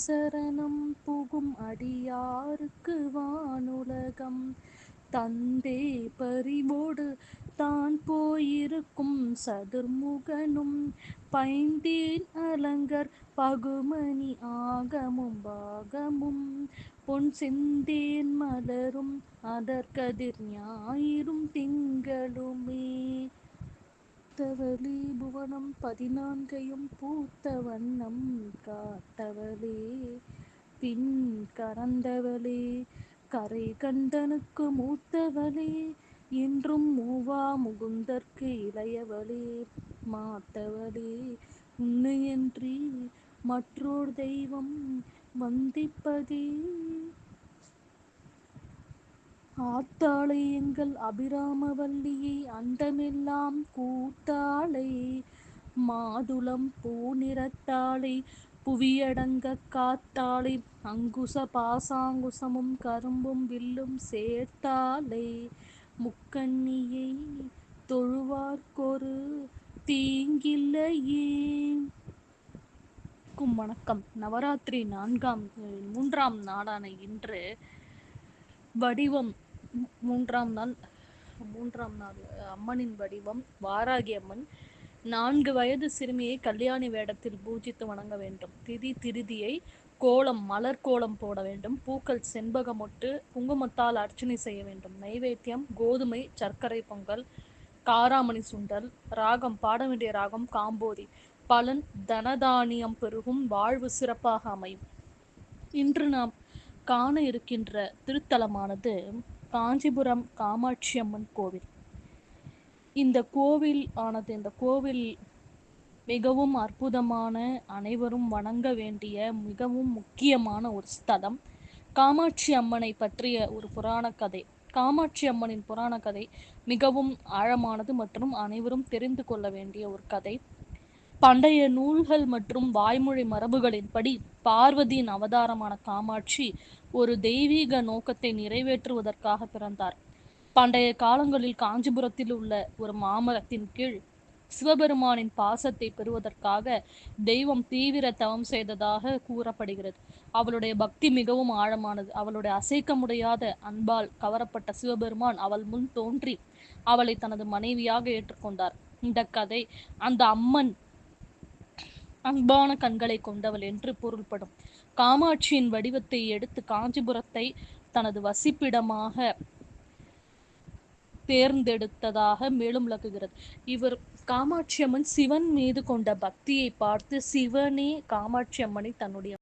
சரணம் புகும் அடியாருக்கு வானுலகம் தந்தே பறிவோடு தான் போயிருக்கும் சதுர்முகனும் பைந்தேன் அலங்கர் பகுமணி ஆகமும் பாகமும் பொன் செந்தேன் மலரும் அதற்கதிர் ஞாயிறும் திங்களுமே பூத்தவளே புவனம் 14 பூத்த வண்ணம் காத்தவளே பின் கறந்தவளே கரை கண்டனுக்கு மூத்தவளே என்றும் மூவா முகுந்தற்கு இளையவளே மாத்தவளே உன்னையன்றி மற்றோர் தெய்வம் வந்திப்பதே ஆத்தாளை எங்கள் அபிராமவல்லியை அண்டமெல்லாம் கூத்தாளை மாதுளம் பூநிறத்தாளை புவியடங்க காத்தாளை அங்குச பாசாங்குசமும் கரும்பும் வில்லும் சேர்த்தாளை முக்கண்ணியை தொழுவார்க்கொரு தீங்கில்லையே. வணக்கம். நவராத்திரி 3ஆம் நாளான இன்று வடிவம் 3ஆம் நாள் அம்மனின் வடிவம் வாராகி அம்மன். 4 வயது சிறுமியை கல்யாணி வேடத்தில் பூஜித்து வணங்க வேண்டும். திருதியை கோலம் மலர் கோலம் போட வேண்டும். பூக்கள் செண்பகமொட்டு குங்குமத்தால் அர்ச்சனை செய்ய வேண்டும். நைவேத்தியம் கோதுமை சர்க்கரை பொங்கல் காராமணி சுண்டல். ராகம் பாட வேண்டிய ராகம் காம்போதி. பலன் தனதானியம் பெருகும், வாழ்வு சிறப்பாக அமையும். இன்று நாம் காண இருக்கின்ற திருத்தலமானது காஞ்சிபுரம் காமாட்சி அம்மன் கோவில். இந்த கோவில் மிகவும் அற்புதமான, அனைவரும் வணங்க வேண்டிய மிகவும் முக்கியமான ஒரு ஸ்தலம். காமாட்சி அம்மனை பற்றிய ஒரு புராண கதை. காமாட்சி அம்மனின் புராண கதை மிகவும் ஆழமானது மற்றும் அனைவரும் தெரிந்து கொள்ள வேண்டிய ஒரு கதை. பண்டைய நூல்கள் மற்றும் வாய்மொழி மரபுகளின்படி பார்வதியின் அவதாரமான காமாட்சி ஒரு தெய்வீக நோக்கத்தை நிறைவேற்றுவதற்காக பிறந்தார். பண்டைய காலங்களில் காஞ்சிபுரத்தில் உள்ள ஒரு மாமரத்தின் கீழ் சிவபெருமானின் பாசத்தை பெறுவதற்காக தெய்வம் தீவிர தவம் செய்ததாக கூறப்படுகிறது. அவளுடைய பக்தி மிகவும் ஆழமானது. அவளுடைய அசைக்க முடியாத அன்பால் கவரப்பட்ட சிவபெருமான் அவள் முன் தோன்றி அவளை தனது மனைவியாக ஏற்றுக்கொண்டார். இந்த கதை அந்த அம்மன் அன்பான கண்களை கொண்டவள் என்று பொருள்படும். காமாட்சியின் வடிவத்தை எடுத்து காஞ்சிபுரத்தை தனது வசிப்பிடமாக தேர்ந்தெடுத்ததாக மேலும் விளக்குகிறது. இவர் காமாட்சி அம்மன் சிவன் மீது கொண்ட பக்தியை பார்த்து சிவனே காமாட்சி அம்மனை தன்னுடைய